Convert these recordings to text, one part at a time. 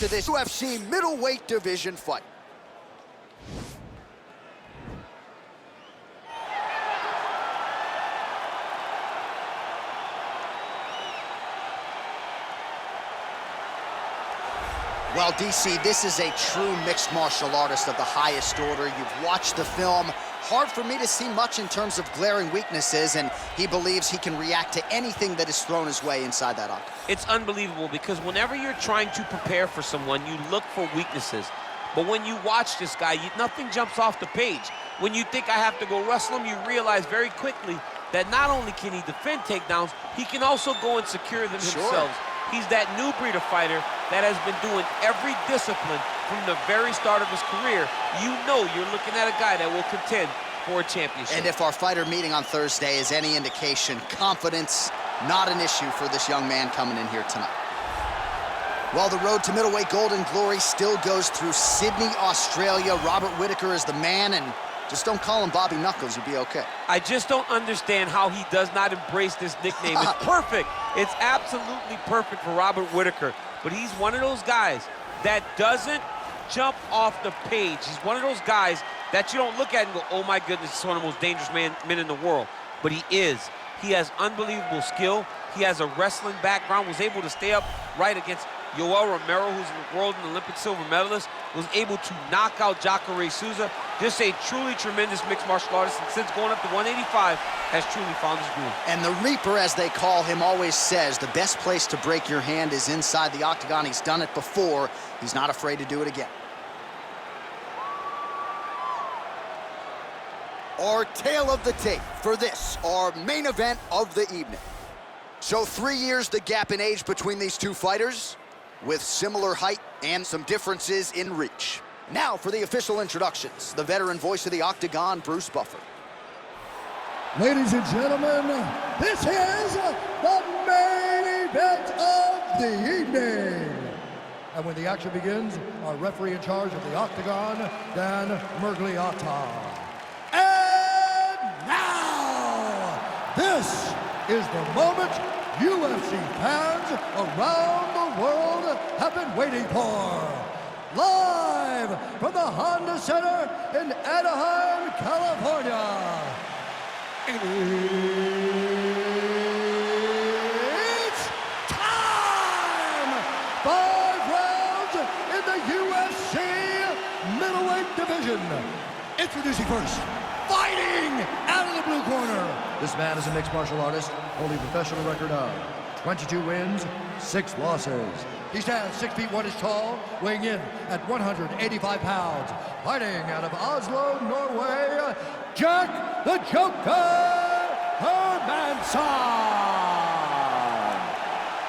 To this UFC middleweight division fight. Well, DC, this is a true mixed martial artist of the highest order. You've watched the film. Hard for me to see much in terms of glaring weaknesses, and he believes he can react to anything that is thrown his way inside that octagon. It's unbelievable because whenever you're trying to prepare for someone, you look for weaknesses. But when you watch this guy, nothing jumps off the page. When you think I have to go wrestle him, you realize very quickly that not only can he defend takedowns, he can also go and secure them himself. He's that new breed of fighter that has been doing every discipline from the very start of his career. You know you're looking at a guy that will contend for a championship. And if our fighter meeting on Thursday is any indication, confidence, not an issue for this young man coming in here tonight. Well, the road to middleweight golden glory still goes through Sydney, Australia. Robert Whittaker is the man, and just don't call him Bobby Knuckles, you'll be okay. I just don't understand how he does not embrace this nickname. It's perfect. It's absolutely perfect for Robert Whittaker. But he's one of those guys that doesn't jump off the page. He's one of those guys that you don't look at and go, oh my goodness, he's one of the most dangerous men in the world. But he is. He has unbelievable skill. He has a wrestling background, was able to stay up right against Yoel Romero, who's a world and Olympic silver medalist, was able to knock out Jacare Souza. Just a truly tremendous mixed martial artist, and since going up to 185, has truly found his groove. And the Reaper, as they call him, always says the best place to break your hand is inside the octagon. He's done it before. He's not afraid to do it again. Our tale of the tape for this, our main event of the evening. So 3 years the gap in age between these two fighters, with similar height and some differences in reach. Now for the official introductions, the veteran voice of the octagon, Bruce Buffer. Ladies and gentlemen, this is the main event of the evening. And when the action begins, our referee in charge of the octagon, Dan Mergliata. And now, this is the moment UFC fans around the world have been waiting for. Live from the Honda Center in Anaheim, California. It's time! 5 rounds in the UFC middleweight division. Introducing first, fighting out of the blue corner. This man is a mixed martial artist, holding a professional record of 22 wins, 6 losses. He stands 6 feet 1 inch tall, weighing in at 185 pounds. Fighting out of Oslo, Norway, Jack the Joker Hermansson.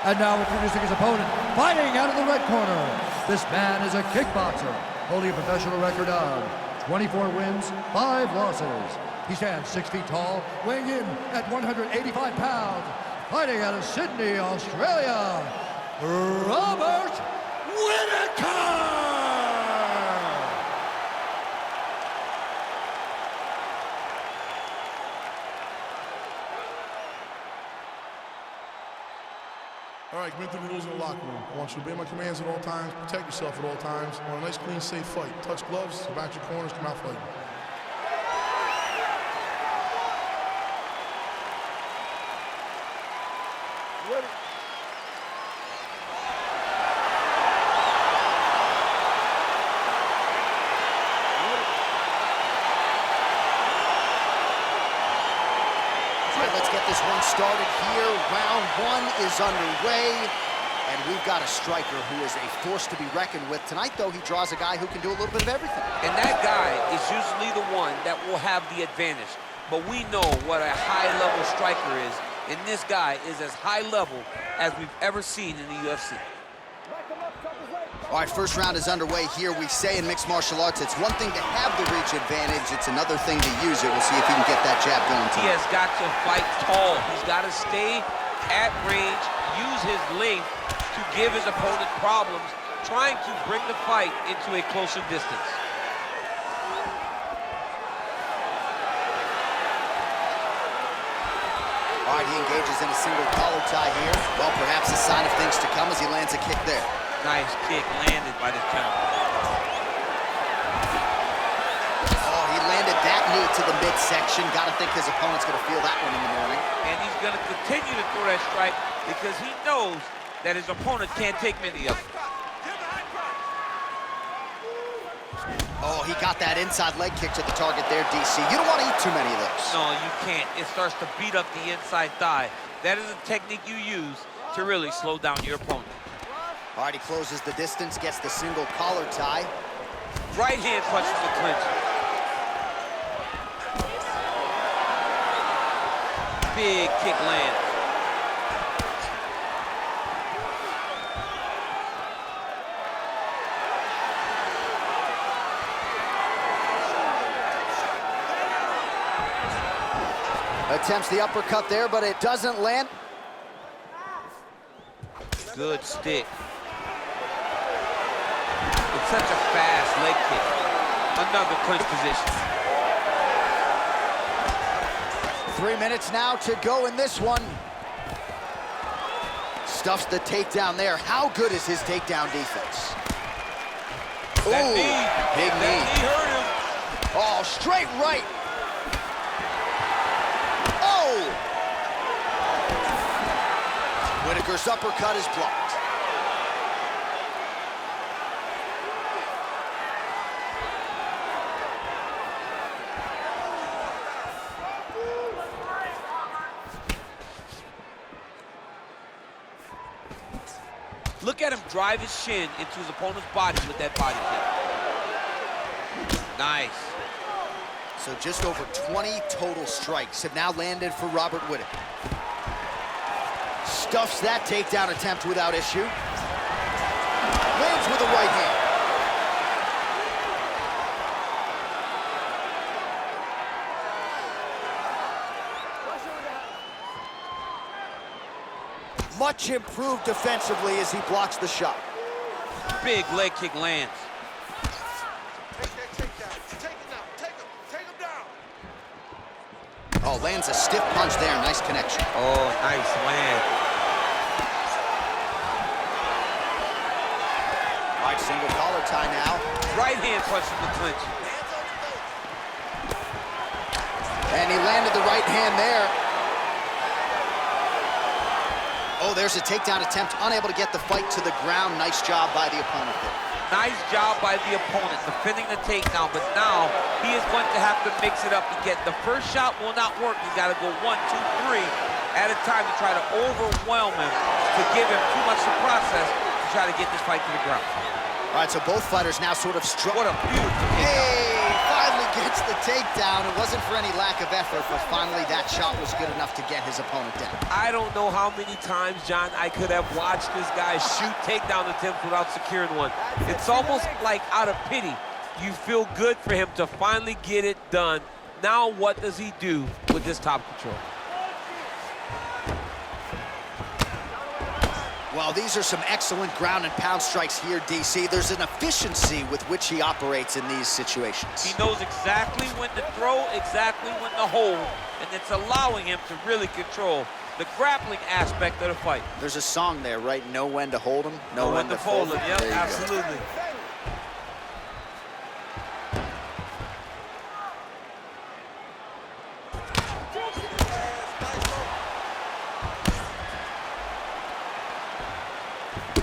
And now introducing his opponent, fighting out of the red corner. This man is a kickboxer, holding a professional record of 24 wins, 5 losses. He stands 6 feet tall, weighing in at 185 pounds. Fighting out of Sydney, Australia, Robert Whittaker! All right, commit to the rules in the locker room. I want you to obey my commands at all times, protect yourself at all times. I want a nice, clean, safe fight. Touch gloves, back your corners, come out fighting. Ready? Let's get this one started here. Round 1 is underway, and we've got a striker who is a force to be reckoned with. Tonight, though, he draws a guy who can do a little bit of everything. And that guy is usually the one that will have the advantage. But we know what a high-level striker is, and this guy is as high level as we've ever seen in the UFC. All right, first round is underway here. We say in mixed martial arts, it's one thing to have the reach advantage. It's another thing to use it. We'll see if he can get that jab going tonight. He has got to fight tall. He's got to stay at range, use his length to give his opponent problems, trying to bring the fight into a closer distance. All right, he engages in a single collar tie here. Well, perhaps a sign of things to come as he lands a kick there. Nice kick landed by this gentleman. Oh, he landed that knee to the midsection. Gotta think his opponent's gonna feel that one in the morning. And he's gonna continue to throw that strike because he knows that his opponent can't take many of them. Oh, he got that inside leg kick to the target there, DC. You don't want to eat too many of those. No, you can't. It starts to beat up the inside thigh. That is a technique you use to really slow down your opponent. All right, he closes the distance, gets the single collar tie. Right hand punches the clinch. Big kick lands. Attempts the uppercut there, but it doesn't land. Good stick. It's such a fast leg kick. Another clinch position. 3 minutes now to go in this one. Stuffs the takedown there. How good is his takedown defense? That knee. Big That knee. knee hurt him. Oh, straight right. Oh! Whittaker's uppercut is blocked. Look at him drive his shin into his opponent's body with that body kick. Nice. So just over 20 total strikes have now landed for Robert Whittaker. Stuffs that takedown attempt without issue. Lands with a right hand. Much improved defensively as he blocks the shot. Big leg kick lands. Oh, lands a stiff punch there. Nice connection. Oh, nice land. All right, single collar tie now. Right hand punch from the clinch. And he landed the right hand there. Oh, there's a takedown attempt. Unable to get the fight to the ground. Nice job by the opponent there. Nice job by the opponent defending the takedown, but now he is going to have to mix it up again. The first shot will not work. He's got to go 1, 2, 3 at a time to try to overwhelm him, to give him too much to process to try to get this fight to the ground. All right, so both fighters now sort of What a beautiful takedown. Hey, finally gets the takedown. It wasn't for any lack of effort, but finally that shot was good enough to get his opponent down. I don't know how many times, John, I could have watched this guy shoot takedown attempts without securing one. It's almost like out of pity. You feel good for him to finally get it done. Now what does he do with this top control? Well, these are some excellent ground and pound strikes here, DC. There's an efficiency with which he operates in these situations. He knows exactly when to throw, exactly when to hold, and it's allowing him to really control the grappling aspect of the fight. There's a song there, right? Know when to hold him, know when to fold him. Yep, There you go. absolutely.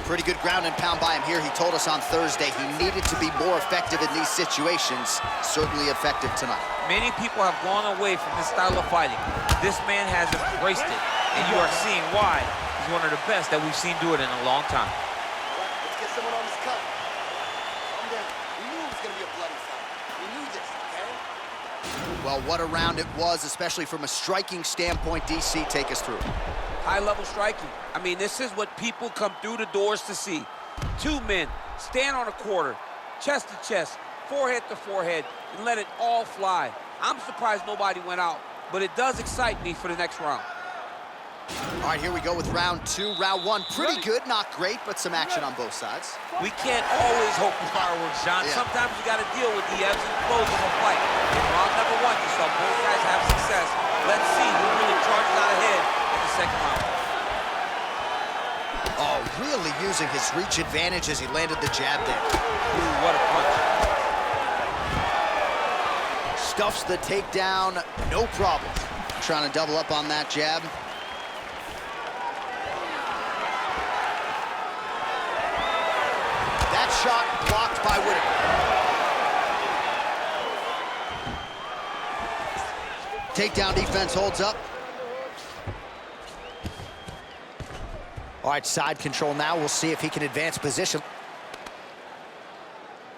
Pretty good ground and pound by him here. He told us on Thursday he needed to be more effective in these situations. Certainly effective tonight. Many people have gone away from this style of fighting. This man has embraced it, and you are seeing why he's one of the best that we've seen do it in a long time. Let's get someone on this cut. Calm down. We knew it was going to be a bloody fight. We knew this, okay? Well, what a round it was, especially from a striking standpoint. DC, take us through. High-level striking. I mean, this is what people come through the doors to see. Two men stand on a quarter, chest to chest, forehead to forehead, and let it all fly. I'm surprised nobody went out, but it does excite me for the next round. All right, here we go with round two. Round one, pretty good, not great, but some action on both sides. We can't always hope for fireworks, John. Yeah. Sometimes you got to deal with the ebbs and flows of a fight. In round number one, you saw both guys have success. Let's see who really charges out ahead in the second round. Oh, really using his reach advantage as he landed the jab there. Ooh, what a punch. Stuffs the takedown, no problem. Trying to double up on that jab. That shot blocked by Whittaker. Takedown defense holds up. All right, side control now. We'll see if he can advance position.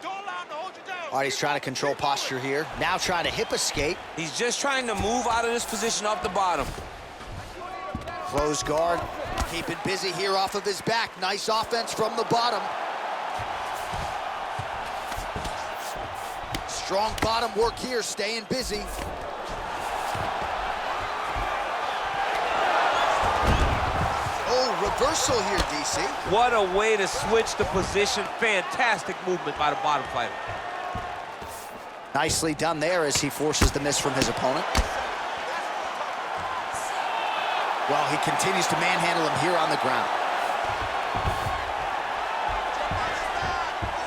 All right, he's trying to control posture here. Now trying to hip escape. He's just trying to move out of this position off the bottom. Close guard. Keeping busy here off of his back. Nice offense from the bottom. Strong bottom work here, staying busy. Reversal here, DC. What a way to switch the position. Fantastic movement by the bottom fighter. Nicely done there as he forces the miss from his opponent. Well, he continues to manhandle him here on the ground.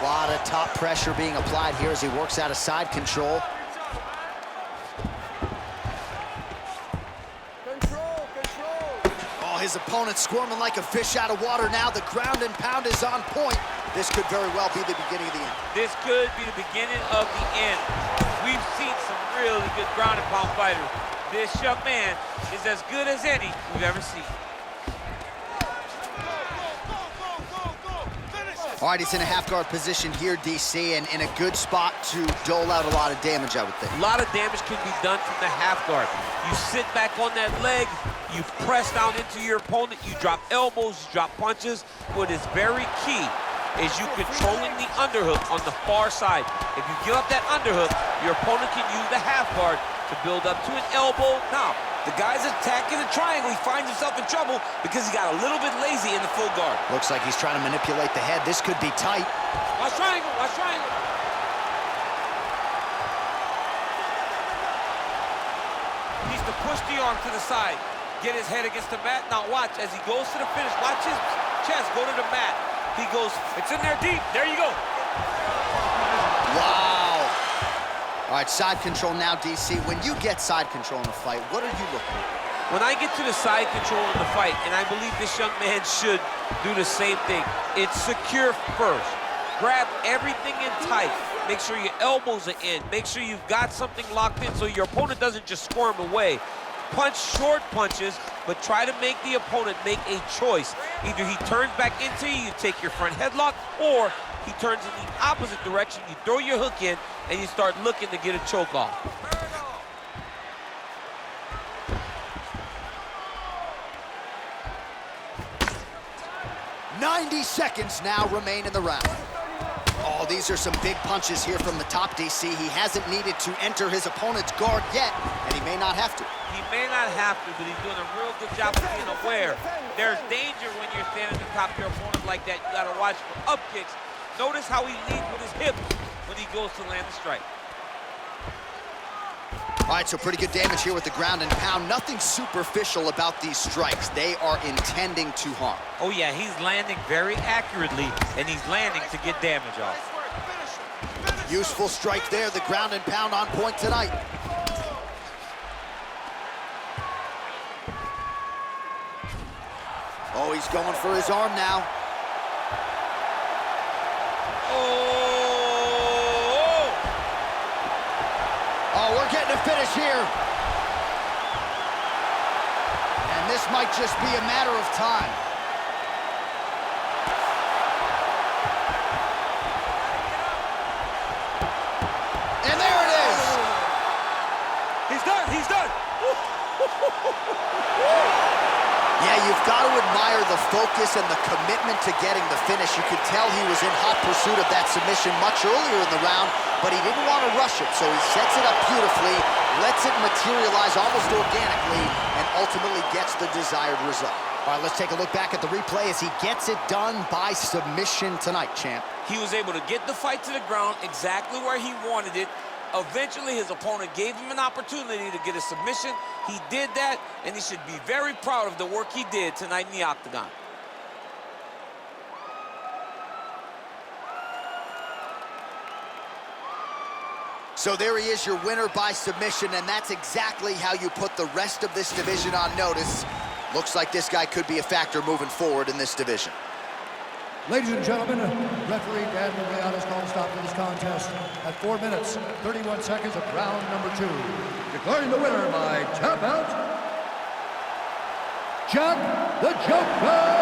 A lot of top pressure being applied here as he works out of side control. His opponent squirming like a fish out of water now. The ground and pound is on point. This could very well be the beginning of the end. This could be the beginning of the end. We've seen some really good ground and pound fighters. This young man is as good as any we've ever seen. All right, he's in a half-guard position here, DC, and in a good spot to dole out a lot of damage, I would think. A lot of damage can be done from the half-guard. You sit back on that leg, you press down into your opponent, you drop elbows, you drop punches. What is very key is you controlling the underhook on the far side. If you give up that underhook, your opponent can use the half-guard to build up to an elbow. Now, the guy's attacking the triangle. He finds himself in trouble because he got a little bit lazy in the full guard. Looks like he's trying to manipulate the head. This could be tight. Watch triangle, watch triangle. Needs to push the arm to the side. Get his head against the mat. Now watch, as he goes to the finish, watch his chest go to the mat. He goes, it's in there deep. There you go. Wow. All right, side control now, DC. When you get side control in a fight, what are you looking at? When I get to the side control in the fight, and I believe this young man should do the same thing, it's secure first. Grab everything in tight. Make sure your elbows are in. Make sure you've got something locked in so your opponent doesn't just squirm away. Punch short punches, but try to make the opponent make a choice. Either he turns back into you, you take your front headlock, or he turns in the opposite direction, you throw your hook in, and you start looking to get a choke off. 90 seconds now remain in the round. Oh, these are some big punches here from the top, DC. He hasn't needed to enter his opponent's guard yet, and he may not have to. He may not have to, but he's doing a real good job of being aware. There's danger when you're standing at the top of your opponent like that. You gotta watch for up kicks. Notice how he leads with his hips when he goes to land the strike. All right, so pretty good damage here with the ground and pound. Nothing superficial about these strikes. They are intending to harm. Oh yeah, he's landing very accurately, and he's landing to get damage off. Useful strike there, the ground and pound on point tonight. Oh, he's going for his arm now. Oh, we're getting a finish here. And this might just be a matter of time. And there it is. He's done, he's done. Yeah, you've got to admire the focus and the commitment to getting the finish. You could tell he was in hot pursuit of that submission much earlier in the round, but he didn't want to rush it, so he sets it up beautifully, lets it materialize almost organically, and ultimately gets the desired result. All right, let's take a look back at the replay as he gets it done by submission tonight, champ. He was able to get the fight to the ground exactly where he wanted it. Eventually, his opponent gave him an opportunity to get a submission. He did that, and he should be very proud of the work he did tonight in the octagon. So there he is, your winner by submission, and that's exactly how you put the rest of this division on notice. Looks like this guy could be a factor moving forward in this division. Ladies and gentlemen, referee Dan Moriarty has called a stop to this contest at 4 minutes, 31 seconds of round number 2. Declaring the winner by tap out, Jack the Joker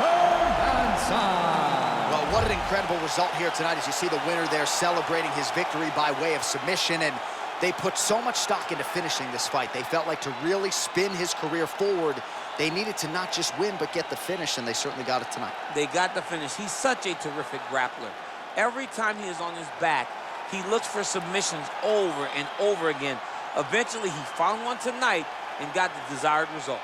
Hermansson. Well, what an incredible result here tonight as you see the winner there celebrating his victory by way of submission, and they put so much stock into finishing this fight. They felt like to really spin his career forward, they needed to not just win, but get the finish, and they certainly got it tonight. They got the finish. He's such a terrific grappler. Every time he is on his back, he looks for submissions over and over again. Eventually, he found one tonight and got the desired result.